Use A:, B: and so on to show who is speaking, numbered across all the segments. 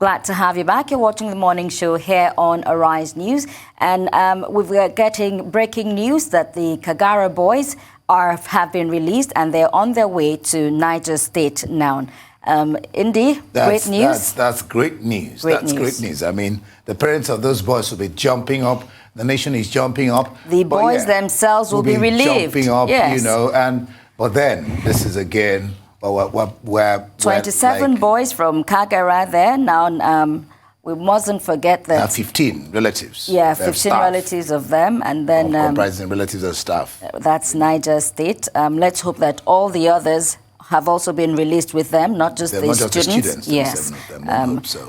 A: Glad to have you back. You're watching the morning show here on Arise News. And we're getting breaking news that the Kagara boys have been released and they're on their way to Niger State now. Indy, great news.
B: That's great news. Great news. I mean, the parents of those boys will be jumping up. The nation is jumping up.
A: The boys themselves will be relieved.
B: Jumping up, you know. But then this is again. We're
A: 27 boys from Kagara there. Now, we mustn't forget that.
B: 15 relatives.
A: Yeah, 15 relatives of them. And then
B: comprising relatives and staff.
A: That's Niger State. Let's hope that all the others have also been released with them, not just the students.
B: Yes.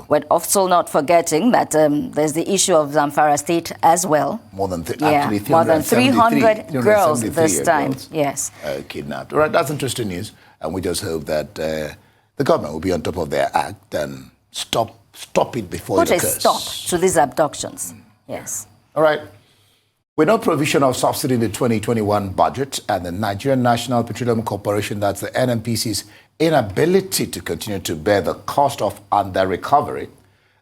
A: We're also not forgetting that there's the issue of Zamfara State as well.
B: More than
A: 300 girls this time. Yes.
B: Kidnapped. All right, that's interesting news. And we just hope that the government will be on top of their act and stop it before it occurs.
A: Put a stop to these abductions. Yes.
B: All right. With no provision of subsidy in the 2021 budget and the Nigerian National Petroleum Corporation, that's the NNPC's inability to continue to bear the cost of under-recovery,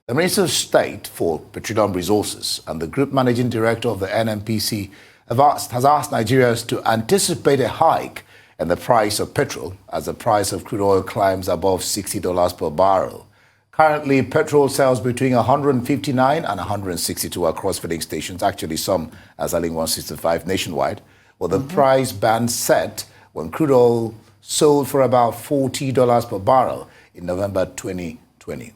B: the Minister of State for Petroleum Resources and the Group Managing Director of the NNPC has asked Nigerians to anticipate a hike in the price of petrol as the price of crude oil climbs above $60 per barrel. Currently, petrol sells between 159 and 162 across filling stations, actually some are selling 165 nationwide. Well, the price band set when crude oil sold for about $40 per barrel in November 2020.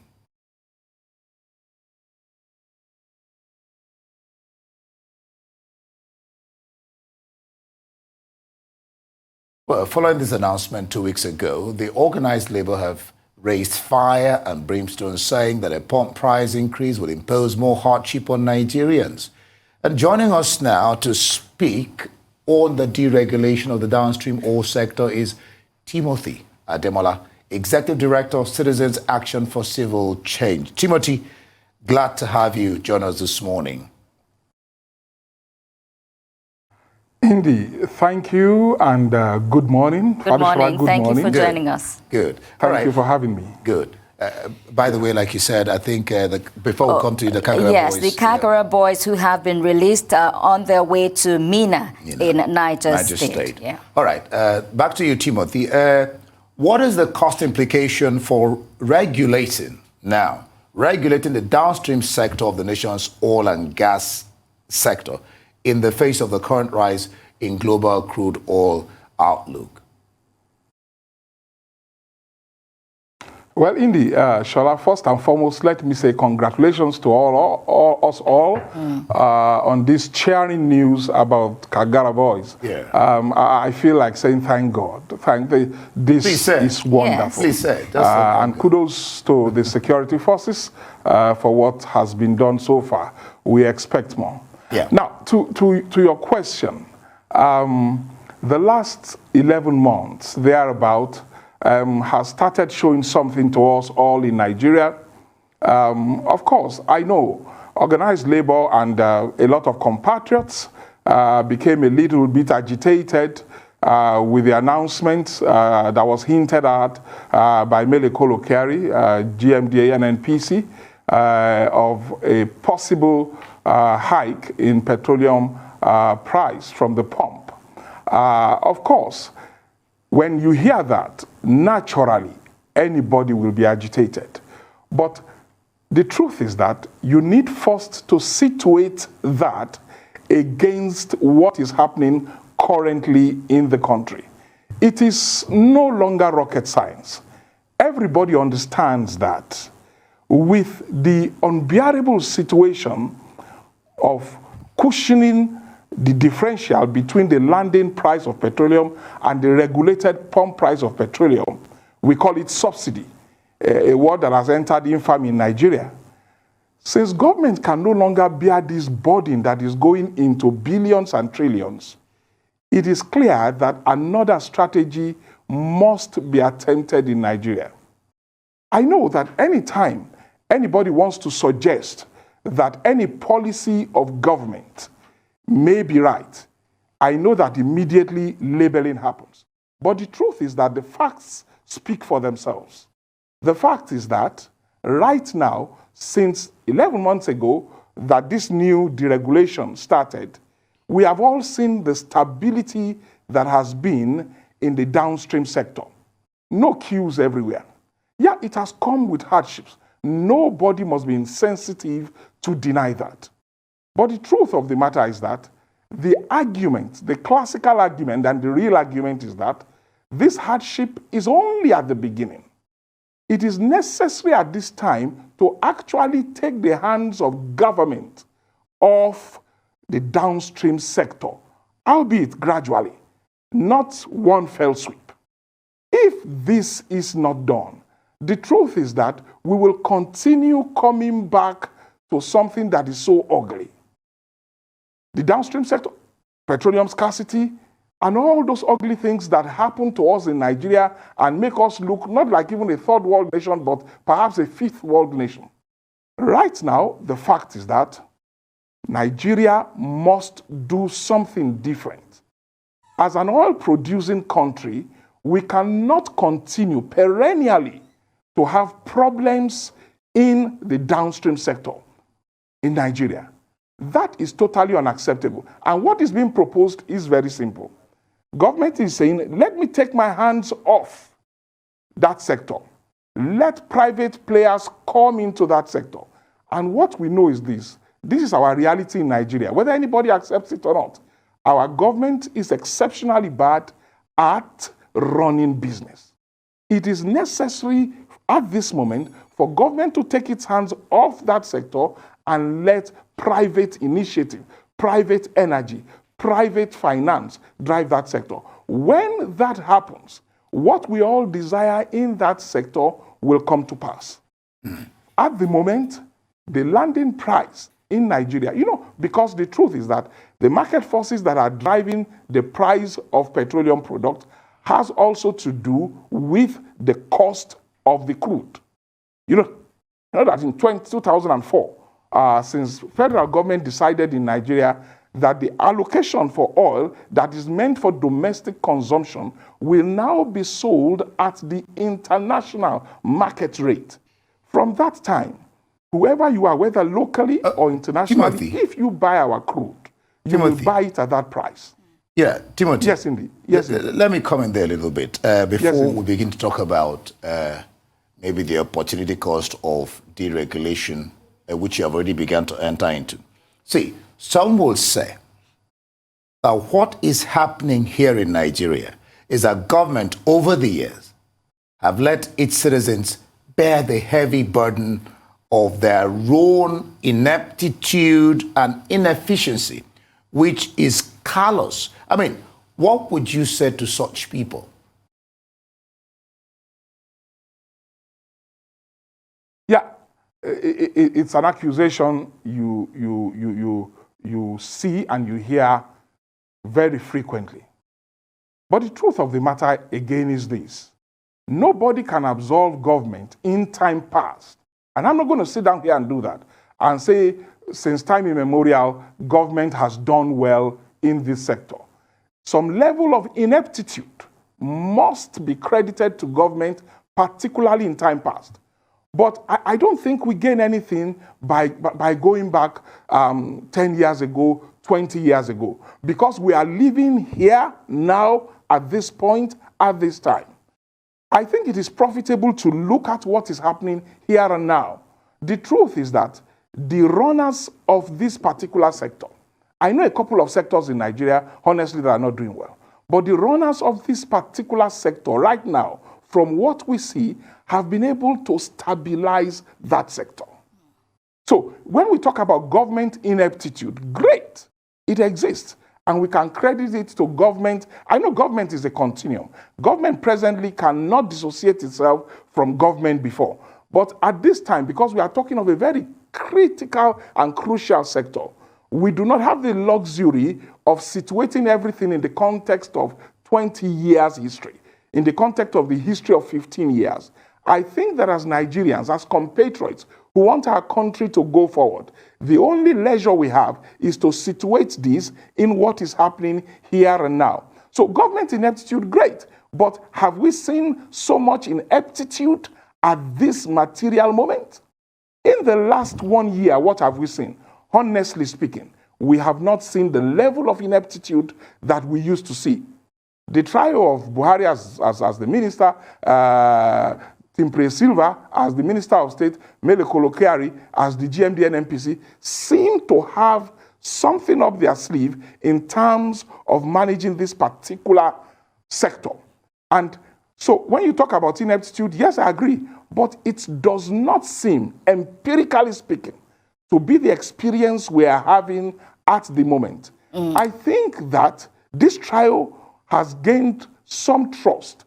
B: Well, following this announcement 2 weeks ago, the organized labor have raised fire and brimstone, saying that a pump price increase will impose more hardship on Nigerians. And joining us now to speak on the deregulation of the downstream oil sector is Timothy Ademola, Executive Director of Citizens Action for Civil Change. Timothy, glad to have you join us this morning.
C: Indy, thank you and good morning.
A: Good morning. Thank you for joining us.
B: Good.
C: Thank you for having me.
B: Good. By the way, like you said, I think before we come to the Kagara boys.
A: Yes, the Kagara boys who have been released on their way to Mina in Niger State. Yeah.
B: All right. Back to you, Timothy. What is the cost implication for regulating the downstream sector of the nation's oil and gas sector in the face of the current rise in global crude oil outlook?
C: Well, Indy, Shola, first and foremost, let me say congratulations to us all on this cheering news about Kagara boys.
B: Yeah.
C: I feel like saying thank God. This is wonderful.
B: Yes. Please say it.
C: And kudos to the security forces for what has been done so far. We expect more.
B: Yeah.
C: Now, to your question, the last 11 months, thereabout, has started showing something to us all in Nigeria. Of course, I know organized labor and a lot of compatriots became a little bit agitated with the announcement that was hinted at by Mele Kolokari, GMDA NNPC, of a possible hike in petroleum price from the pump. Of course, when you hear that, naturally, anybody will be agitated. But the truth is that you need first to situate that against what is happening currently in the country. It is no longer rocket science. Everybody understands that with the unbearable situation of cushioning the differential between the landing price of petroleum and the regulated pump price of petroleum, we call it subsidy, a word that has entered infamy in Nigeria. Since government can no longer bear this burden that is going into billions and trillions, it is clear that another strategy must be attempted in Nigeria. I know that anytime anybody wants to suggest that any policy of government may be right, I know that immediately labeling happens. But the truth is that the facts speak for themselves. The fact is that Right now, since 11 months ago that this new deregulation started, we have all seen the stability that has been in the downstream sector. No queues everywhere. Yeah, it has come with hardships. Nobody must be insensitive to deny that. But the truth of the matter is that the argument, the classical argument and the real argument is that this hardship is only at the beginning. It is necessary at this time to actually take the hands of government off the downstream sector, albeit gradually, not one fell sweep. If this is not done, the truth is that we will continue coming back to something that is so ugly. The downstream sector, petroleum scarcity, and all those ugly things that happen to us in Nigeria and make us look not like even a third world nation, but perhaps a fifth world nation. Right now, the fact is that Nigeria must do something different. As an oil-producing country, we cannot continue perennially to have problems in the downstream sector in Nigeria. That is totally unacceptable. And what is being proposed is very simple. Government is saying, let me take my hands off that sector. Let private players come into that sector. And what we know is this. This is our reality in Nigeria, whether anybody accepts it or not. Our government is exceptionally bad at running business. It is necessary at this moment for government to take its hands off that sector and let private initiative, private energy, private finance drive that sector. When that happens, what we all desire in that sector will come to pass. At the moment, the landing price in Nigeria, because the truth is that the market forces that are driving the price of petroleum products has also to do with the cost of the crude. You know that in 2004, since federal government decided in Nigeria that the allocation for oil that is meant for domestic consumption will now be sold at the international market rate. From that time, whoever you are, whether locally or internationally,
B: Timothy,
C: if you buy our crude, you will buy it at that price.
B: Yeah, Timothy.
C: Yes, indeed. Yes, indeed.
B: Let me comment there a little bit before we begin to talk about maybe the opportunity cost of deregulation, which you have already begun to enter into. See, some will say that what is happening here in Nigeria is that government over the years have let its citizens bear the heavy burden of their own ineptitude and inefficiency, which is callous. I mean, what would you say to such people?
C: Yeah, it's an accusation you see and you hear very frequently. But the truth of the matter, again, is this. Nobody can absolve government in time past. And I'm not going to sit down here and do that and say, since time immemorial, government has done well in this sector. Some level of ineptitude must be credited to government, particularly in time past. But I don't think we gain anything by going back 10 years ago, 20 years ago, because we are living here now at this point, at this time. I think it is profitable to look at what is happening here and now. The truth is that the runners of this particular sector, I know a couple of sectors in Nigeria, honestly, that are not doing well. But the runners of this particular sector right now, from what we see, have been able to stabilize that sector. So when we talk about government ineptitude, great, it exists. And we can credit it to government. I know government is a continuum. Government presently cannot dissociate itself from government before. But at this time, because we are talking of a very critical and crucial sector, we do not have the luxury of situating everything in the context of 20 years history, in the context of the history of 15 years. I think that as Nigerians, as compatriots who want our country to go forward, the only leisure we have is to situate this in what is happening here and now. So government ineptitude, great. But have we seen so much ineptitude at this material moment? In the last 1 year, what have we seen? Honestly speaking, we have not seen the level of ineptitude that we used to see. The trio of Buhari as the minister, Timpre Silva as the Minister of State, Mele Kolokiari as the GMD NNPC, seem to have something up their sleeve in terms of managing this particular sector. And so when you talk about ineptitude, yes, I agree, but it does not seem, empirically speaking, to be the experience we are having at the moment. I think that this trial has gained some trust.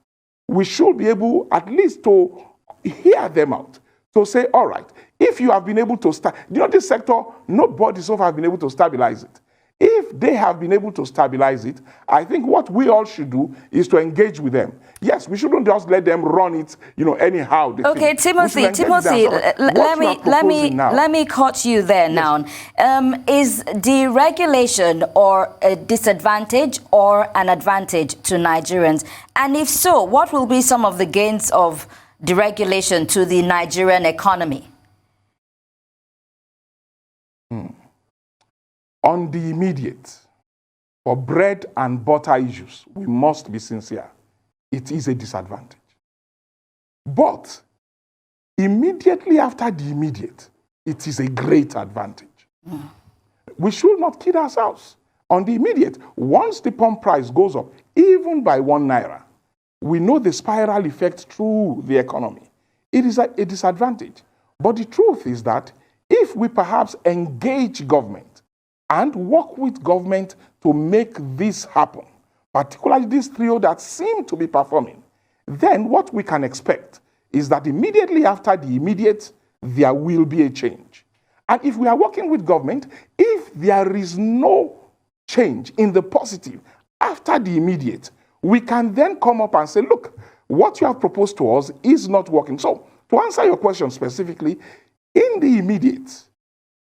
C: We should be able at least to hear them out, to say, all right, if you have been able to this sector, nobody so far has been able to stabilize it. If they have been able to stabilize it, I think what we all should do is to engage with them. Yes, we shouldn't just let them run it, anyhow.
A: Okay, Timothy, let me cut you there now. Is deregulation or a disadvantage or an advantage to Nigerians? And if so, what will be some of the gains of deregulation to the Nigerian economy?
C: On the immediate, for bread and butter issues, we must be sincere. It is a disadvantage. But immediately after the immediate, it is a great advantage. We should not kid ourselves. On the immediate, once the pump price goes up, even by 1 naira, we know the spiral effect through the economy. It is a disadvantage. But the truth is that if we perhaps engage government and work with government to make this happen, particularly this trio that seem to be performing, then what we can expect is that immediately after the immediate, there will be a change. And if we are working with government, if there is no change in the positive after the immediate, we can then come up and say, look, what you have proposed to us is not working. So, to answer your question specifically, in the immediate,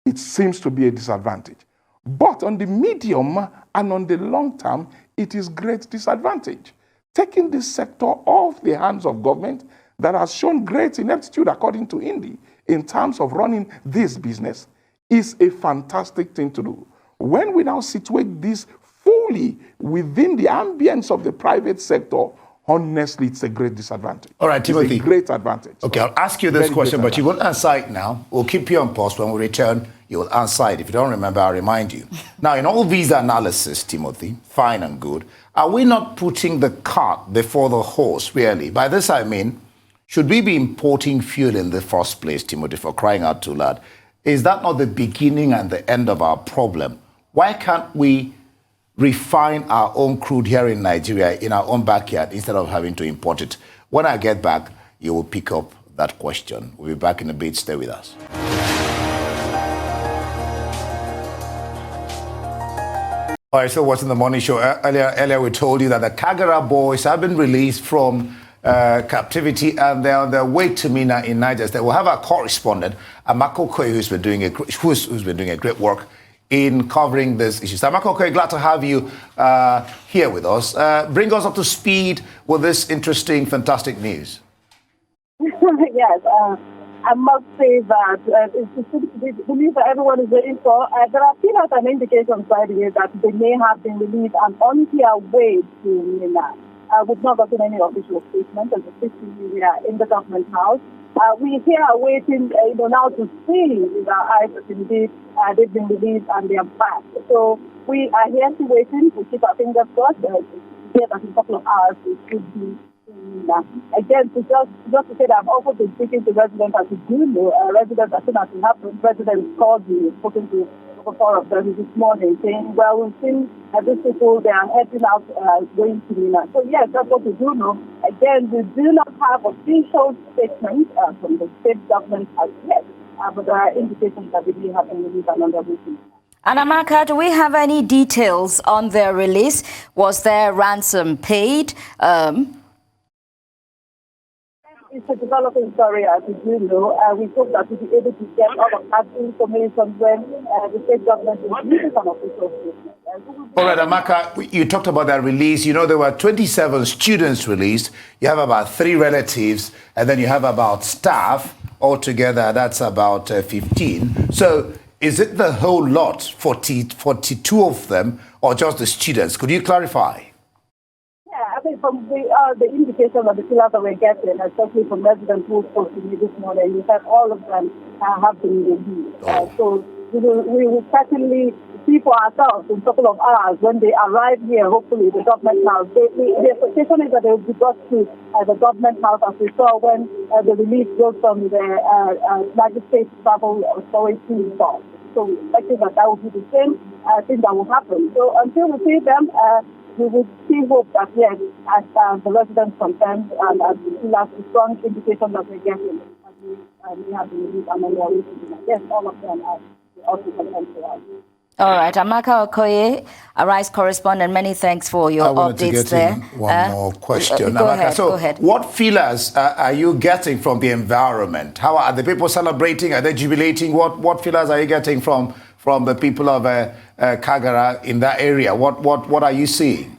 C: it seems to be a disadvantage. But on the medium and on the long term, it is great disadvantage. Taking this sector off the hands of government that has shown great ineptitude, according to Indy, in terms of running this business, is a fantastic thing to do. When we now situate this fully within the ambience of the private sector, honestly, it's a great disadvantage.
B: All right, Timothy.
C: It's a great advantage.
B: Okay, I'll ask you this question, but you won't answer it now. We'll keep you on pause. When we return, you will answer it. If you don't remember, I'll remind you. Now, in all these analysis, Timothy, fine and good, are we not putting the cart before the horse, really? By this, I mean, should we be importing fuel in the first place, Timothy, for crying out too loud? Is that not the beginning and the end of our problem? Why can't we refine our own crude here in Nigeria, in our own backyard, instead of having to import it? When I get back, you will pick up that question. We'll be back in a bit. Stay with us. All right, so what's in the morning show? Earlier we told you that the Kagara boys have been released from captivity and they're on their way to Mina in Niger State. We'll have our correspondent, Amako Koye, who's been doing a great work in covering this issue. So Amako Koye, glad to have you here with us. Bring us up to speed with this interesting, fantastic news.
D: Yes, I must say that it's the news that everyone is waiting for. There are still an indication by the way that they may have been released and on their way to Mina. We've not gotten any official statement, and especially we are in the government house. We here are waiting, now to see with our eyes that indeed they've been released and they are back. So we are here still waiting. We keep our fingers crossed. Here that in a couple of hours we should be. Again, just to say that I've also been speaking to residents, as you do know, residents, as soon as we have residents called me, spoken to over 4 of them this morning, saying, well, we've seen these people, they are heading out, going to Mina. So yes, that's what we do know. Again, we do not have official statements from the state government as yet, but there are indications that we do have in the release and under meeting.
A: And Amaka, do we have any details on their release? Was their ransom paid?
D: It's a developing story, as you do know. We hope that we'll be able to get all of that information when the state government releases an official statement.
B: All right, Amaka, you talked about that release. You know, there were 27 students released. You have about 3 relatives, and then you have about staff. Altogether, that's about 15. So is it the whole lot, 42 of them, or just the students? Could you clarify?
D: Yeah, I think from the indication of the pillars that we're getting, especially from residents who spoke to me this morning, we said all of them have been released. So we will certainly see for ourselves in a couple of hours when they arrive here, hopefully, the government house. The expectation is that they will be brought to the government house, as we saw when the release goes from the magistrate travel authority board. So we're expecting that will be the same thing that will happen. So until we see them, we will still hope that, yes, as the residents confirmed and as the strong indication that we're getting, we have the release and then we are waiting. Yes, all of them are also confirmed to us.
A: All right, Amaka Okoye, Arise correspondent, many thanks for your updates there.
B: One more question.
A: Go
B: Amaka,
A: go ahead.
B: What feelers are you getting from the environment? How are the people celebrating? Are they jubilating? What feelers are you getting from the people of Kagara in that area? What are you seeing?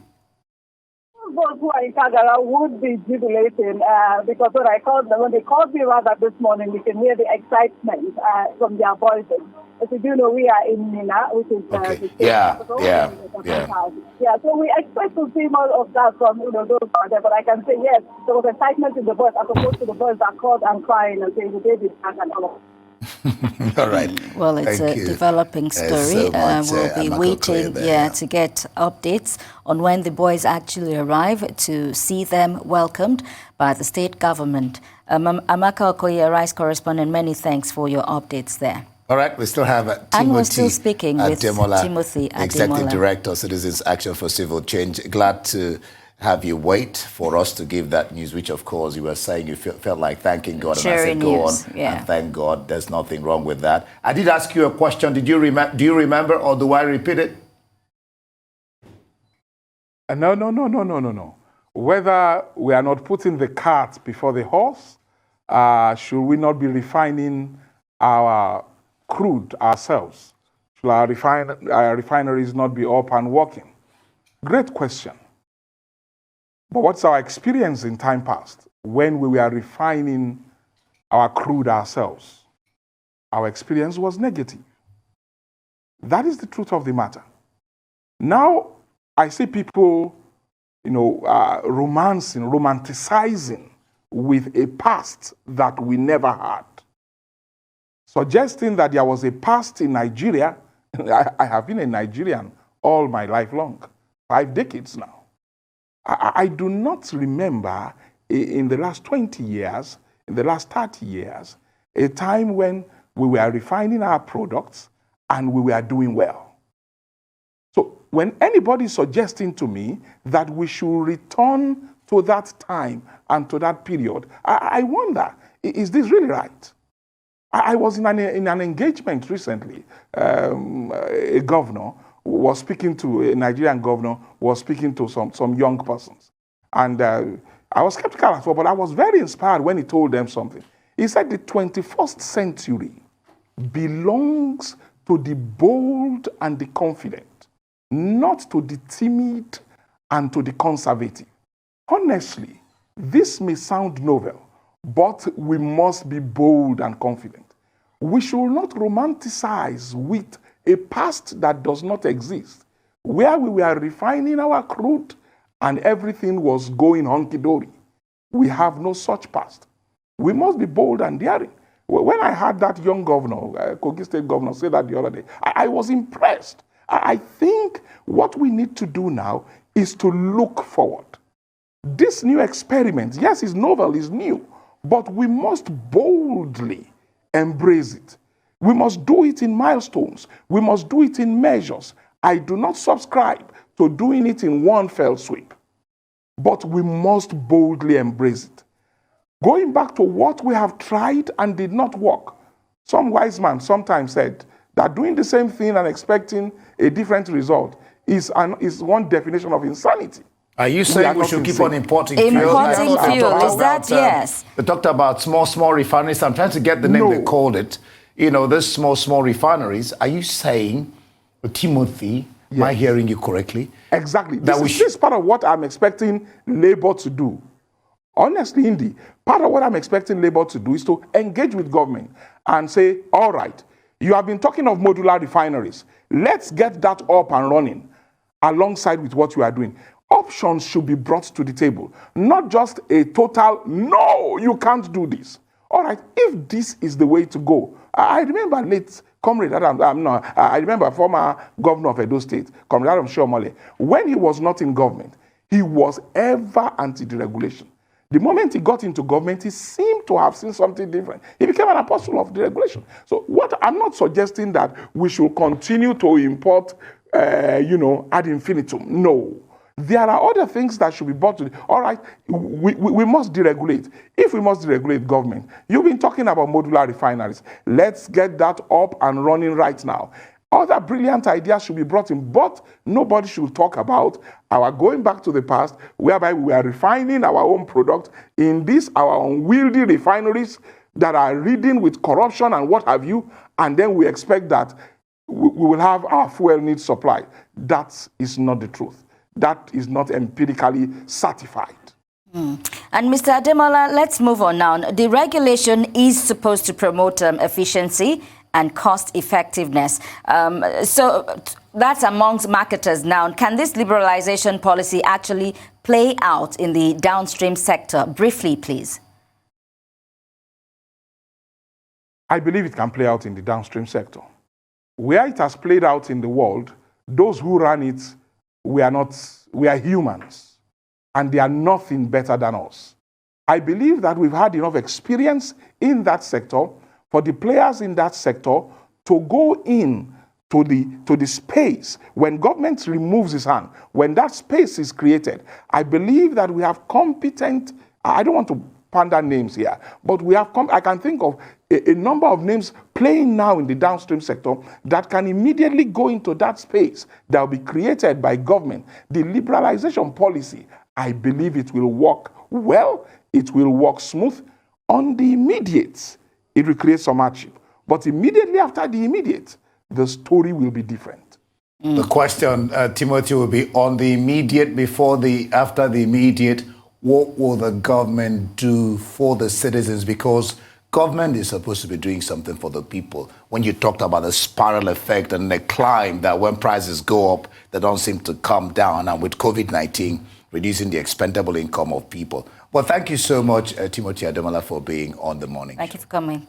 D: Those who are in Kagara would be jubilating because when they called me rather this morning, we can hear the excitement from their voices. As you do know, we are in Mina, which is the state capital. Yeah, so we expect to see more of that from those who are there. But I can say, yes, there was excitement in the voice as opposed to the voice that called and crying and saying the baby is back and all of that.
B: All right.
A: Well, it's a developing story. We'll be waiting to get updates on when the boys actually arrive to see them welcomed by the state government. Amaka Okoye, Rice correspondent, many thanks for your updates there.
B: All right, we still have
A: and we're still speaking
B: Ademola,
A: with Timothy Ademola,
B: Executive Director, Citizens Action for Civil Change. Glad to have you wait for us to give that news, which, of course, you were saying you felt like thanking God. And I said, go on and thank God. There's nothing wrong with that. I did ask you a question. Do you remember, or do I repeat it?
C: No. Whether we are not putting the cart before the horse, should we not be refining our crude ourselves? Should our refineries not be up and working? Great question. But what's our experience in time past when we were refining our crude ourselves? Our experience was negative. That is the truth of the matter. Now, I see people, romanticizing with a past that we never had. Suggesting that there was a past in Nigeria. I have been a Nigerian all my life long, 5 decades now. I do not remember in the last 20 years, in the last 30 years, a time when we were refining our products and we were doing well. So when anybody is suggesting to me that we should return to that time and to that period, I wonder, is this really right? I was in an engagement recently. A governor was speaking to, a Nigerian governor was speaking to some young persons. And I was skeptical at first, but I was very inspired when he told them something. He said the 21st century belongs to the bold and the confident, not to the timid and to the conservative. Honestly, this may sound novel, but we must be bold and confident. We should not romanticize with a past that does not exist, where we were refining our crude and everything was going hunky-dory. We have no such past. We must be bold and daring. When I heard that young governor, Kogi State governor, say that the other day, I was impressed. I think what we need to do now is to look forward. This new experiment, yes, it's novel, it's new, but we must boldly embrace it. We must do it in milestones. We must do it in measures. I do not subscribe to doing it in one fell sweep, but we must boldly embrace it. Going back to what we have tried and did not work, some wise man sometimes said that doing the same thing and expecting a different result is one definition of insanity.
B: Are you saying we should keep on importing fuel?
A: Importing fuel, is that yes?
B: They talked about small refineries. I'm trying to get the name they called it. You know, those small refineries. Are you saying, Timothy, am I hearing you correctly?
C: Exactly. This is part of what I'm expecting Labour to do. Honestly, Indy, part of what I'm expecting Labour to do is to engage with government and say, all right, you have been talking of modular refineries. Let's get that up and running alongside with what you are doing. Options should be brought to the table, not just a total, no, you can't do this. All right, if this is the way to go, I remember late Comrade Adam, I remember former governor of Edo State, Comrade Ademola, when he was not in government, he was ever anti-deregulation. The moment he got into government, he seemed to have seen something different. He became an apostle of deregulation. So I'm not suggesting that we should continue to import, ad infinitum. No. There are other things that should be brought to all right, we must deregulate. If we must deregulate government, you've been talking about modular refineries. Let's get that up and running right now. Other brilliant ideas should be brought in, but nobody should talk about our going back to the past, whereby we are refining our own product in our unwieldy refineries that are ridden with corruption and what have you, and then we expect that we will have our fuel needs supplied. That is not the truth. That is not empirically certified.
A: And Mr. Ademola, let's move on now. The regulation is supposed to promote efficiency and cost effectiveness. So that's amongst marketers now. Can this liberalization policy actually play out in the downstream sector? Briefly, please.
C: I believe it can play out in the downstream sector. Where it has played out in the world, those who run it, we are humans, and they are nothing better than us. I believe that we've had enough experience in that sector for the players in that sector to go in to the space. When government removes its hand, when that space is created, I believe that we have competent, I don't want to pander names here, but I can think of a number of names playing now in the downstream sector that can immediately go into that space that will be created by government. The liberalization policy, I believe it will work well, it will work smooth. On the immediate, it will create some hardship. But immediately after the immediate, the story will be different.
B: The question, Timothy, will be on the immediate, after the immediate, what will the government do for the citizens? Because government is supposed to be doing something for the people. When you talked about the spiral effect and the climb that when prices go up, they don't seem to come down, and with COVID-19, reducing the expendable income of people. Well, thank you so much, Timothy Ademola, for being on The Morning Show.
A: Thank you for coming.